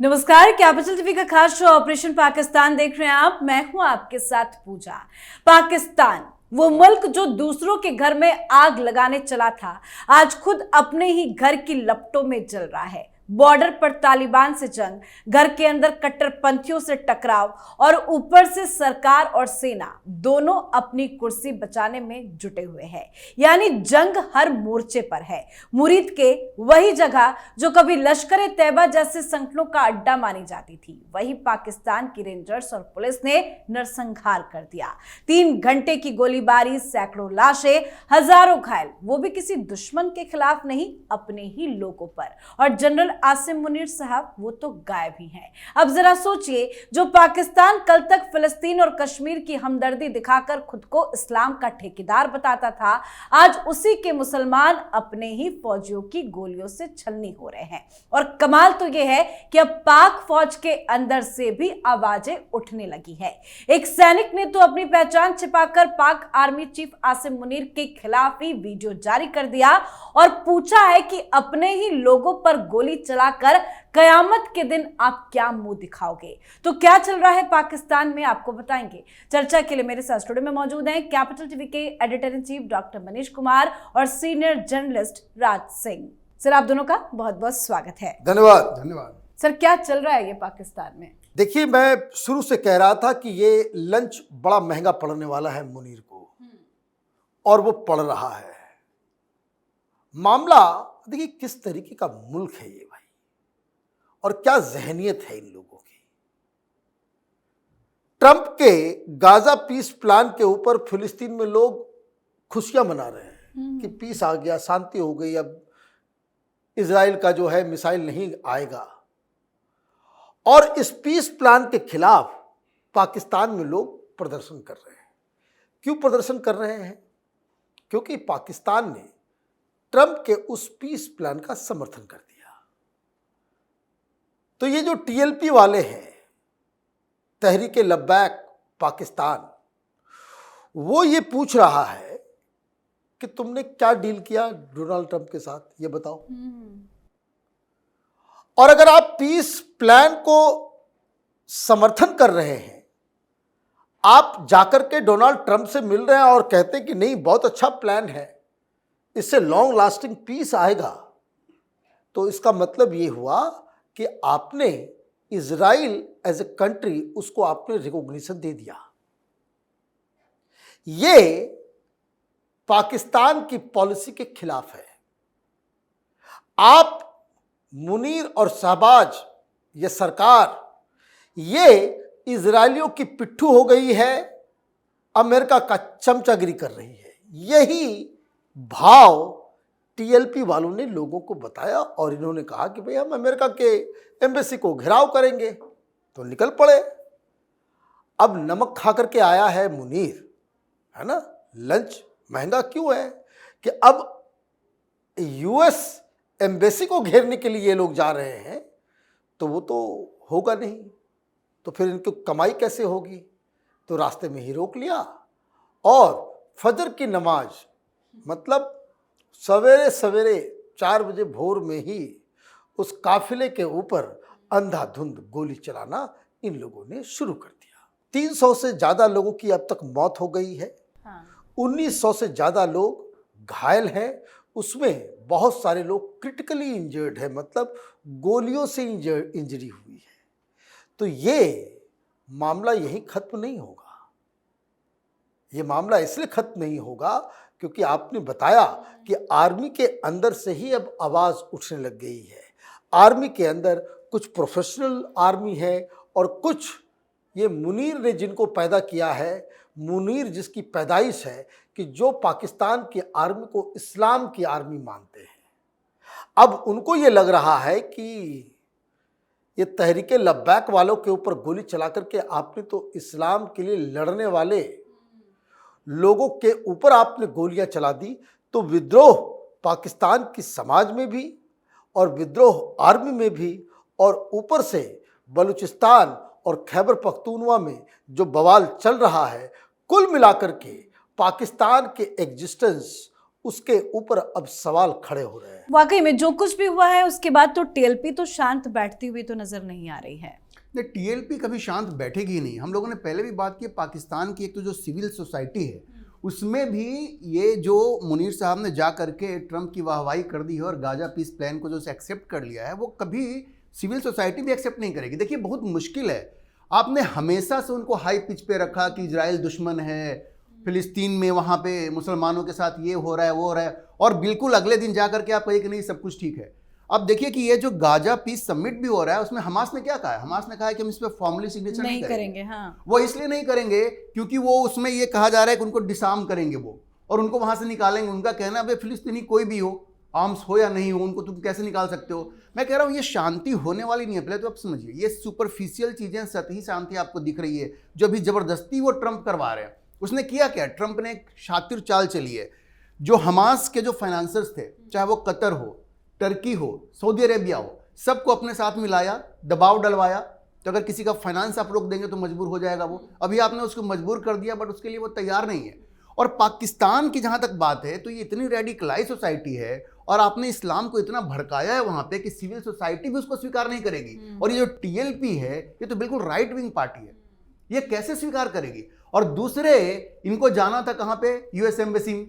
नमस्कार, capital TV का खास शो ऑपरेशन पाकिस्तान देख रहे हैं आप। मैं हूं आपके साथ पूजा। पाकिस्तान वो मुल्क जो दूसरों के घर में आग लगाने चला था, आज खुद अपने ही घर की लपटों में जल रहा है। बॉर्डर पर तालिबान से जंग, घर के अंदर कट्टरपंथियों से टकराव और ऊपर से सरकार और सेना दोनों अपनी कुर्सी बचाने में जुटे हुए हैं। यानी जंग हर मोर्चे पर है। मुरीद के वही जगह जो कभी लश्कर तैयबा जैसे संगठनों का अड्डा मानी जाती थी, वही पाकिस्तान की रेंजर्स और पुलिस ने नरसंहार कर दिया। 3 घंटे की गोलीबारी, सैकड़ों लाशें, हजारों घायल, वो भी किसी दुश्मन के खिलाफ नहीं, अपने ही लोगों पर। और जनरल आसिम मुनीर साहब वो तो गायब ही हैं। अब जरा सोचिए, जो पाकिस्तान कल तक फिलिस्तीन और कश्मीर की हमदर्दी दिखाकर खुद को इस्लाम का ठेकेदार बताता था, आज उसी के मुसलमान अपने ही फौजियों की गोलियों से छलनी हो रहे हैं। और कमाल तो यह है कि अब पाक फौज के अंदर से भी आवाजें उठने लगी है। एक सैनिक ने तो अपनी पहचान छिपाकर पाक आर्मी चीफ आसिम मुनीर के खिलाफ ही वीडियो जारी कर दिया और पूछा है कि अपने ही लोगों पर गोली चलाकर कयामत के दिन आप क्या मुंह दिखाओगे। तो क्या चल रहा है पाकिस्तान में, आपको बताएंगे। चर्चा के लिए मेरे साथ स्टूडियो में मौजूद हैं कैपिटल टीवी के editor in chief doctor Manish Kumar और senior journalist Raj Singh. Sir, आप दोनों का बहुत बहुत स्वागत है। धन्यवाद। सर, क्या चल रहा है ये पाकिस्तान में? देखिए, मैं शुरू से कह रहा था कि ये लंच बड़ा महंगा पड़ने वाला है मुनीर को, और वो पड़ रहा है। मामला देखिए किस तरीके का मुल्क है ये भाई, और क्या जहनियत है इन लोगों की। ट्रंप के गाजा पीस प्लान के ऊपर फिलिस्तीन में लोग खुशियां मना रहे हैं कि पीस आ गया, शांति हो गई, अब इजराइल का जो है मिसाइल नहीं आएगा। और इस पीस प्लान के खिलाफ पाकिस्तान में लोग प्रदर्शन कर रहे हैं। क्यों प्रदर्शन कर रहे हैं? क्योंकि पाकिस्तान ने ट्रंप के उस पीस प्लान का समर्थन कर दिया। तो ये जो टीएलपी वाले हैं, तहरीक लब्बैक पाकिस्तान, वो ये पूछ रहा है कि तुमने क्या डील किया डोनाल्ड ट्रंप के साथ, ये बताओ। और अगर आप पीस प्लान को समर्थन कर रहे हैं, आप जाकर के डोनाल्ड ट्रंप से मिल रहे हैं और कहते हैं कि नहीं बहुत अच्छा प्लान है, इससे लॉन्ग लास्टिंग पीस आएगा, तो इसका मतलब ये हुआ कि आपने इजराइल एज ए कंट्री, उसको आपने रिकॉग्निशन दे दिया। ये पाकिस्तान की पॉलिसी के खिलाफ है। आप मुनीर और शहबाज, ये सरकार, ये इजरायलियों की पिट्ठू हो गई है, अमेरिका का चमचागिरी कर रही है। यही भाव टीएलपी वालों ने लोगों को बताया और इन्होंने कहा कि भाई हम अमेरिका के एम्बेसी को घेराव करेंगे, तो निकल पड़े। अब नमक खा करके आया है मुनीर, है ना। लंच महंगा क्यों है कि अब यूएस एम्बेसी को घेरने के लिए ये लोग जा रहे हैं, तो वो तो होगा नहीं, तो फिर इनकी कमाई कैसे होगी। तो रास्ते में ही रोक लिया और फजर की नमाज, मतलब सवेरे सवेरे 4 बजे भोर में ही उस काफिले के ऊपर अंधाधुंध गोली चलाना इन लोगों ने शुरू कर दिया। 300 से ज़्यादा लोगों की अब तक मौत हो गई है। 1900 से ज़्यादा लोग घायल हैं, उसमें बहुत सारे लोग क्रिटिकली इंजर्ड है, मतलब गोलियों से इंजरी हुई है। तो ये मामला यहीं खत्म नहीं होगा। ये मामला इसलिए खत्म नहीं होगा क्योंकि आपने बताया कि आर्मी के अंदर से ही अब आवाज़ उठने लग गई है। आर्मी के अंदर कुछ प्रोफेशनल आर्मी है और कुछ ये मुनीर ने जिनको पैदा किया है, मुनीर जिसकी पैदाइश है कि जो पाकिस्तान की आर्मी को इस्लाम की आर्मी मानते हैं। अब उनको ये लग रहा है कि ये तहरीक लब्बैक वालों के ऊपर गोली चला करके आपने तो इस्लाम के लिए लड़ने वाले लोगों के ऊपर आपने गोलियां चला दी, तो विद्रोह पाकिस्तान की समाज में भी और विद्रोह आर्मी में भी, और ऊपर से बलूचिस्तान और खैबर पख्तूनवा में जो बवाल चल रहा है, कुल मिलाकर के पाकिस्तान के एग्जिस्टेंस उसके ऊपर अब सवाल खड़े हो रहे हैं। वाकई में जो कुछ भी हुआ है उसके बाद तो टीएलपी तो शांत बैठती हुई तो नजर नहीं आ रही है। नहीं, टीएलपी कभी शांत बैठेगी ही नहीं। हम लोगों ने पहले भी बात की, पाकिस्तान की एक तो जो सिविल सोसाइटी है उसमें भी ये जो मुनीर साहब ने जा करके ट्रंप की वाहवाही कर दी है और गाजा पीस प्लान को जो एक्सेप्ट कर लिया है, वो कभी सिविल सोसाइटी भी एक्सेप्ट नहीं करेगी। देखिए बहुत मुश्किल है, आपने हमेशा से उनको हाई पिच पे रखा कि इजराइल दुश्मन है, फिलिस्तीन में वहाँ पे मुसलमानों के साथ ये हो रहा है वो हो रहा है, और बिल्कुल अगले दिन जा करके आप कहिए कि नहीं सब कुछ ठीक है। अब देखिए कि ये जो गाजा पीस समिट भी हो रहा है उसमें हमास ने क्या कहा है, हमास ने कहा है कि हम इस पर फॉर्मली सिग्नेचर नहीं करेंगे। हाँ। वो इसलिए नहीं करेंगे क्योंकि वो उसमें ये कहा जा रहा है कि उनको डिसार्म करेंगे वो, और उनको वहां से निकालेंगे। उनका कहना है फिलिस्तीनी कोई भी हो, आर्म्स हो या नहीं हो, उनको तुम कैसे निकाल सकते हो। मैं कह रहा हूँ ये शांति होने वाली नहीं है। पहले तो आप समझिए, ये सुपरफिशियल चीजें, सतही शांति आपको दिख रही है जो अभी जबरदस्ती वो ट्रंप करवा रहे हैं। उसने किया क्या, ट्रंप ने एक शातिर चाल चली है। जो हमास के जो फाइनेंसर्स थे, चाहे वो कतर हो, टर्की हो, सऊदी अरेबिया हो, सबको अपने साथ मिलाया, दबाव डलवाया। तो अगर किसी का फाइनेंस आप रोक देंगे तो मजबूर हो जाएगा वो। अभी आपने उसको मजबूर कर दिया, बट उसके लिए वो तैयार नहीं है। और पाकिस्तान की जहां तक बात है तो ये इतनी रेडिकलाइज सोसाइटी है और आपने इस्लाम को इतना भड़काया है वहां पे कि सिविल सोसाइटी भी उसको स्वीकार नहीं करेगी। और ये जो टीएलपी है ये तो बिल्कुल राइट विंग पार्टी है, ये कैसे स्वीकार करेगी। और दूसरे, इनको जाना था कहां पे, यूएस एम्बेसी में।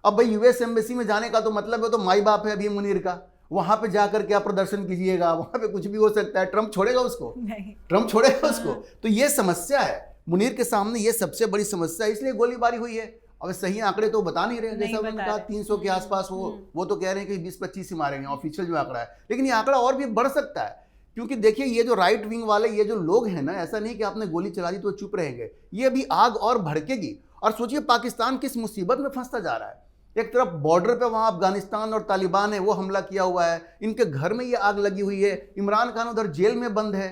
अब भाई यूएस एम्बेसी में जाने का तो मतलब है, तो माई बाप है अभी मुनीर का, वहां पे जाकर के आप प्रदर्शन कीजिएगा, वहां पे कुछ भी हो सकता है। ट्रंप छोड़ेगा उसको? नहीं, ट्रंप छोड़ेगा उसको? तो ये समस्या है मुनीर के सामने, ये सबसे बड़ी समस्या है, इसलिए गोलीबारी हुई है। अब सही आंकड़े तो बता नहीं रहे, जैसा उन्होंने कहा 300 के आसपास, वो तो कह रहे हैं कि 20-25 ही मारेंगे, ऑफिशियल जो आंकड़ा है। लेकिन ये आंकड़ा और भी बढ़ सकता है, क्योंकि देखिए ये जो राइट विंग वाले ये जो लोग हैं ना, ऐसा नहीं कि आपने गोली चला दी तो चुप रहेंगे, ये अभी आग और भड़केगी। और सोचिए पाकिस्तान किस मुसीबत में फंसता जा रहा है। एक तरफ बॉर्डर पे वहां अफगानिस्तान और तालिबान है, वो हमला किया हुआ है, इनके घर में ये आग लगी हुई है, इमरान खान उधर जेल में बंद है।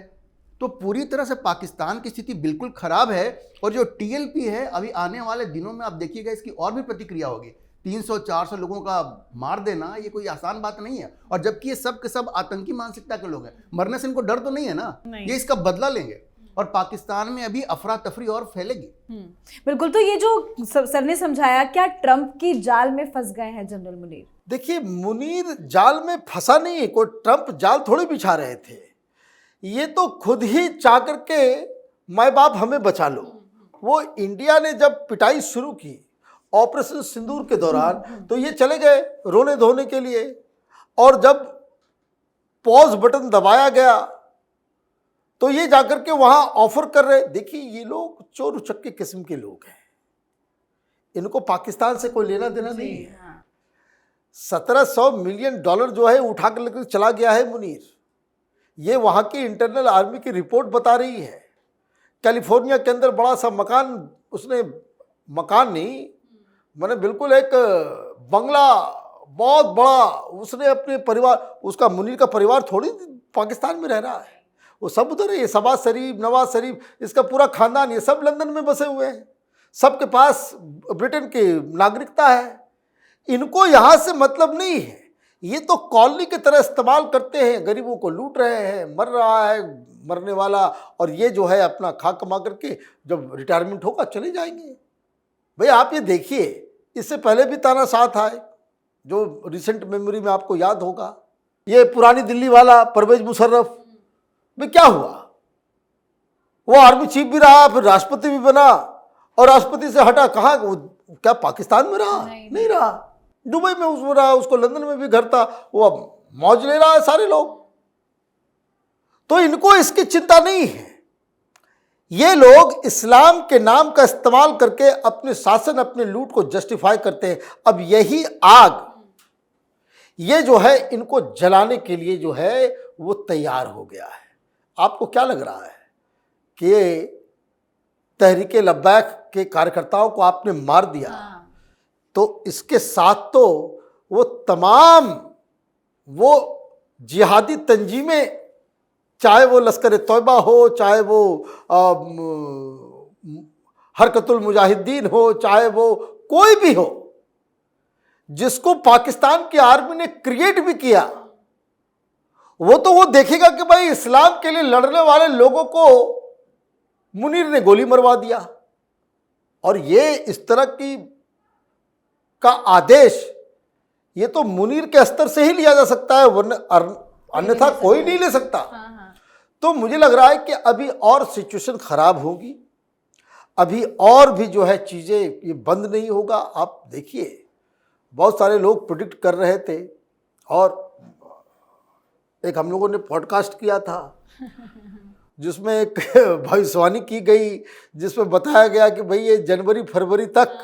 तो पूरी तरह से पाकिस्तान की स्थिति बिल्कुल खराब है। और जो टीएलपी है, अभी आने वाले दिनों में आप देखिएगा इसकी और भी प्रतिक्रिया होगी। 300-400 लोगों का मार देना ये कोई आसान बात नहीं है। और जबकि ये सब के सब आतंकी मानसिकता के लोग हैं, मरने से इनको डर तो नहीं है ना, ये इसका बदला लेंगे और पाकिस्तान में अभी अफरा तफरी और फैलेगी। बिल्कुल। तो ये जो सर ने समझाया, क्या ट्रंप की जाल में फंस गए हैं जनरल मुनीर? देखिए मुनीर जाल में फंसा नहीं है, कोई ट्रंप जाल थोड़ी बिछा रहे थे। ये तो खुद ही चाह करके माय बाप हमें बचा लो। वो इंडिया ने जब पिटाई शुरू की ऑपरेशन सिंदूर के दौरान, तो ये चले गए रोने धोने के लिए। और जब पॉज बटन दबाया गया तो ये जाकर के वहां ऑफर कर रहे। देखिए ये लोग चोर उचक्के किस्म के लोग हैं, इनको पाकिस्तान से कोई लेना देना नहीं है। 1700 मिलियन डॉलर जो है उठा कर लेकर चला गया है मुनीर। ये वहां की इंटरनल आर्मी की रिपोर्ट बता रही है। कैलिफोर्निया के अंदर बड़ा सा मकान, उसने मकान नहीं, मैंने बिल्कुल एक बंगला बहुत बड़ा, उसने अपने परिवार, उसका मुनीर का परिवार थोड़ी पाकिस्तान में रह रहा है, वो सब उधर है। ये शहबाज शरीफ, नवाज शरीफ, इसका पूरा खानदान, ये सब लंदन में बसे हुए हैं, सबके पास ब्रिटेन की नागरिकता है। इनको यहाँ से मतलब नहीं है, ये तो कॉलोनी की तरह इस्तेमाल करते हैं, गरीबों को लूट रहे हैं, मर रहा है मरने वाला, और ये जो है अपना खा कमा करके जब रिटायरमेंट होगा चले जाएंगे। भाई आप ये देखिए, इससे पहले भी तानाशाह था, जो रिसेंट मेमोरी में आपको याद होगा, ये पुरानी दिल्ली वाला परवेज मुशर्रफ में क्या हुआ, वो आर्मी चीफ भी रहा, फिर राष्ट्रपति भी बना, और राष्ट्रपति से हटा कहाँ, क्या पाकिस्तान में रहा? नहीं रहा, दुबई में उसमें रहा, उसको लंदन में भी घर था, वो अब मौज ले रहा है सारे लोग। तो इनको इसकी चिंता नहीं है। ये लोग इस्लाम के नाम का इस्तेमाल करके अपने शासन, अपने लूट को जस्टिफाई करते हैं। अब यही आग, ये जो है इनको जलाने के लिए जो है वो तैयार हो गया है। आपको क्या लग रहा है कि तहरीके लब्बैक के कार्यकर्ताओं को आपने मार दिया, तो इसके साथ तो वो तमाम वो जिहादी तंजीमें, चाहे वो लश्कर तौबा हो, चाहे वो हरकतुल मुजाहिदीन हो, चाहे वो कोई भी हो, जिसको पाकिस्तान की आर्मी ने क्रिएट भी किया, वो देखेगा कि भाई इस्लाम के लिए लड़ने वाले लोगों को मुनीर ने गोली मरवा दिया। और ये इस तरह की का आदेश ये तो मुनीर के स्तर से ही लिया जा सकता है, वरना अन्यथा कोई नहीं ले सकता। तो मुझे लग रहा है कि अभी और सिचुएशन खराब होगी, अभी और भी जो है चीज़ें ये बंद नहीं होगा। आप देखिए, बहुत सारे लोग प्रेडिक्ट कर रहे थे, और एक हम लोगों ने पॉडकास्ट किया था जिसमें एक भविष्यवाणी की गई, जिसमें बताया गया कि भाई ये जनवरी फरवरी तक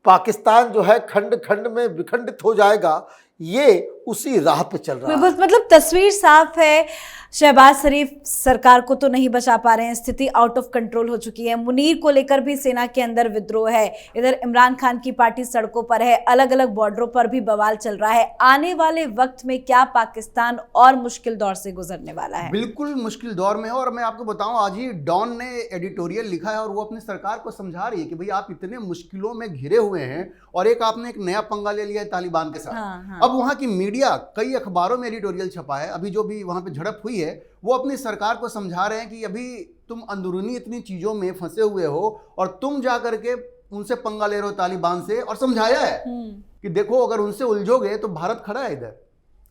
पाकिस्तान जो है खंड खंड में विखंडित हो जाएगा। ये उसी राह पे चल रहा है। मतलब तस्वीर साफ है, शहबाज शरीफ सरकार को तो नहीं बचा पा रहे हैं, स्थिति आउट ऑफ कंट्रोल हो चुकी है। मुनीर को लेकर भी सेना के अंदर विद्रोह है, इधर इमरान खान की पार्टी सड़कों पर है, अलग अलग बॉर्डरों पर भी बवाल चल रहा है। आने वाले वक्त में क्या पाकिस्तान और मुश्किल दौर से गुजरने वाला है? बिल्कुल मुश्किल दौर में है। और मैं आपको बताऊं, आज ही डॉन ने एडिटोरियल लिखा है और वो अपनी सरकार को समझा रही है कि भाई आप इतने मुश्किलों में घिरे हुए हैं, और एक आपने एक नया पंगा ले लिया है तालिबान के साथ। अब वहां की मीडिया, कई अखबारों में एडिटोरियल छपा है, अभी जो भी वहां पे झड़प हुई है, वो अपनी सरकार को समझा रहे हैं कि अभी तुम अंदरूनी इतनी चीजों में फंसे हुए हो और तुम जा करके उनसे पंगा ले रहे हो तालिबान से। और समझाया है कि देखो, अगर उनसे उलझोगे तो भारत खड़ा है इधर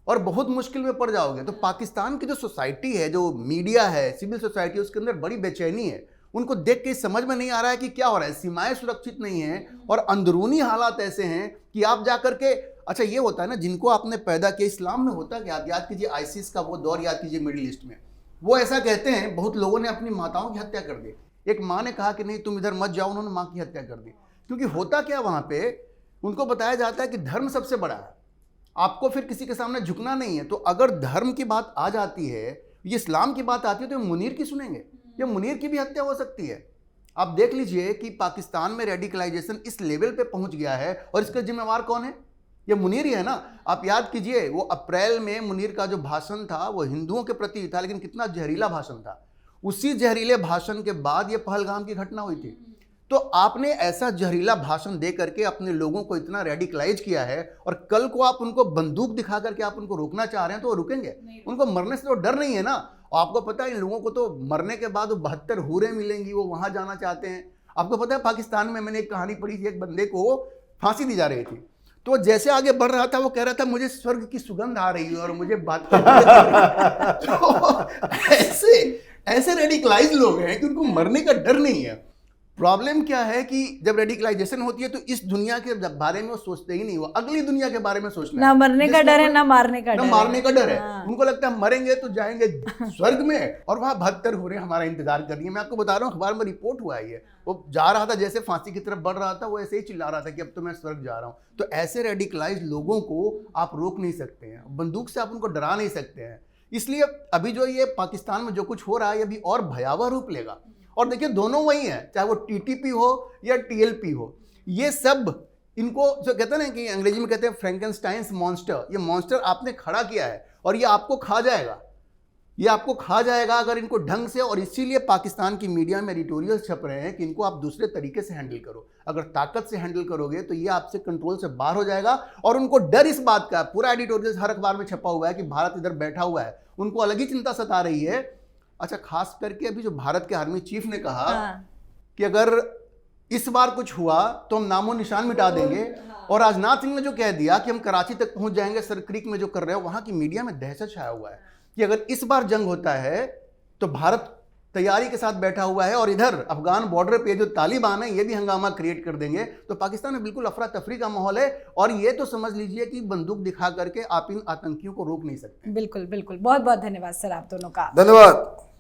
और बहुत मुश्किल में पड़ जाओगे। तो पाकिस्तान की जो सोसाइटी है, जो मीडिया है, सिविल सोसाइटी, उसके अंदर बड़ी बेचैनी है। उनको देख के समझ में नहीं आ रहा है कि क्या हो रहा है। सीमाएं सुरक्षित नहीं है और अंदरूनी हालात ऐसे हैं कि आप जाकर के, अच्छा ये होता है ना, जिनको आपने पैदा किया, इस्लाम में होता क्या, आप याद कीजिए आईसिस का वो दौर याद कीजिए मिडिल ईस्ट में, वो ऐसा कहते हैं, बहुत लोगों ने अपनी माताओं की हत्या कर दी। एक माँ ने कहा कि नहीं तुम इधर मत जाओ, उन्होंने माँ की हत्या कर दी। क्योंकि होता क्या वहाँ पे, उनको बताया जाता है कि धर्म सबसे बड़ा है, आपको फिर किसी के सामने झुकना नहीं है। तो अगर धर्म की बात आ जाती है, ये इस्लाम की बात आती है, तो मुनीर की सुनेंगे? ये मुनीर की भी हत्या हो सकती है। आप देख लीजिए कि पाकिस्तान में रेडिकलाइजेशन इस लेवल पे पहुंच गया है, और इसका जिम्मेवार कौन है? ये मुनीर ही है ना। आप याद कीजिए, वो अप्रैल में मुनीर का जो भाषण था वो हिंदुओं के प्रति था, लेकिन कितना जहरीला भाषण था। उसी जहरीले भाषण के बाद ये पहलगाम की घटना हुई थी। तो आपने ऐसा जहरीला भाषण दे करके अपने लोगों को इतना रेडिकलाइज किया है, और कल को आप उनको बंदूक दिखा करके आप उनको रोकना चाह रहे हैं, तो वो रुकेंगे? उनको मरने से तो डर नहीं है ना। आपको पता है इन लोगों को तो मरने के बाद 72 हूरें मिलेंगी, वो वहां जाना चाहते हैं। आपको पता है पाकिस्तान में मैंने एक कहानी पढ़ी थी, एक बंदे को फांसी दी जा रही थी, तो जैसे आगे बढ़ रहा था वो कह रहा था मुझे स्वर्ग की सुगंध आ रही है और मुझे बात तो ऐसे रेडिकलाइज लोग हैं कि उनको मरने का डर नहीं है। प्रॉब्लम क्या है कि जब रेडिकलाइजेशन होती है तो इस दुनिया के बारे में वो सोचते ही नहीं, वो अगली दुनिया के बारे में सोचना ना मरने का डर है, ना मारने का डर है। मारने का डर है। उनको लगता है मरेंगे तो जाएंगे स्वर्ग में, और वहां 72 हो रहे हमारा इंतजार कर रही है। मैं आपको बता रहा हूँ, अखबार में रिपोर्ट हुआ है, वो जा रहा था जैसे फांसी की तरफ बढ़ रहा था, वो ऐसे ही चिल्ला रहा था कि अब तो मैं स्वर्ग जा रहा हूँ। तो ऐसे रेडिकलाइज लोगों को आप रोक नहीं सकते हैं, बंदूक से आप उनको डरा नहीं सकते हैं। इसलिए अभी जो ये पाकिस्तान में जो कुछ हो रहा है, ये अभी और भयावह रूप लेगा। और देखिए दोनों वही है, चाहे वो टीटीपी हो या टीएलपी हो, ये सब इनको जो कहते हैं ना कि अंग्रेजी में कहते हैं फ्रैंकेनस्टाइन्स मॉन्स्टर, ये मॉन्स्टर आपने खड़ा किया है और ये आपको खा जाएगा, ये आपको खा जाएगा अगर इनको ढंग से। और इसीलिए पाकिस्तान की मीडिया में एडिटोरियल छप रहे हैं कि इनको आप दूसरे तरीके से हैंडल करो। अगर ताकत से हैंडल करोगे तो ये आपसे कंट्रोल से बाहर हो जाएगा। और उनको डर इस बात का, पूरा एडिटोरियल हर अखबार में छपा हुआ है कि भारत इधर बैठा हुआ है, उनको अलग ही चिंता सता रही है। अच्छा, खास करके अभी जो भारत के आर्मी चीफ ने कहा कि अगर इस बार कुछ हुआ तो हम नामो निशान मिटा देंगे, और राजनाथ सिंह ने जो कह दिया कि हम कराची तक पहुंच जाएंगे, सर क्रीक में जो कर रहे हो, वहां की मीडिया में दहशत छाया हुआ है कि अगर इस बार जंग होता है तो भारत तैयारी के साथ बैठा हुआ है, और इधर अफगान बॉर्डर पे जो तालिबान है ये भी हंगामा क्रिएट कर देंगे। तो पाकिस्तान में बिल्कुल अफरा तफरी का माहौल है, और ये तो समझ लीजिए कि बंदूक दिखा करके आप इन आतंकियों को रोक नहीं सकते। बिल्कुल बिल्कुल, बहुत बहुत धन्यवाद सर आप दोनों का।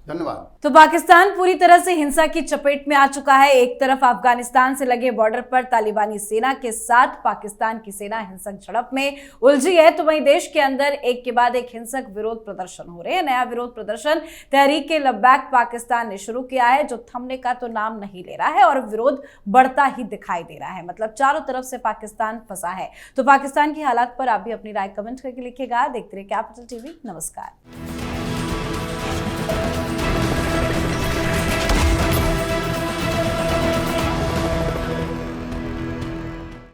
धन्यवाद। तो पाकिस्तान पूरी तरह से हिंसा की चपेट में आ चुका है। एक तरफ अफगानिस्तान से लगे बॉर्डर पर तालिबानी सेना के साथ पाकिस्तान की सेना हिंसक झड़प में उलझी है, तो वहीं देश के अंदर एक के बाद एक हिंसक विरोध प्रदर्शन हो रहे हैं। नया विरोध प्रदर्शन तहरीक लब्बैक पाकिस्तान ने शुरू किया है, जो थमने का तो नाम नहीं ले रहा है और विरोध बढ़ता ही दिखाई दे रहा है। मतलब चारों तरफ से पाकिस्तान फंसा है। तो पाकिस्तान की हालात पर आप भी अपनी राय कमेंट करके लिखिएगा। देखते रहिए कैपिटल टीवी। नमस्कार।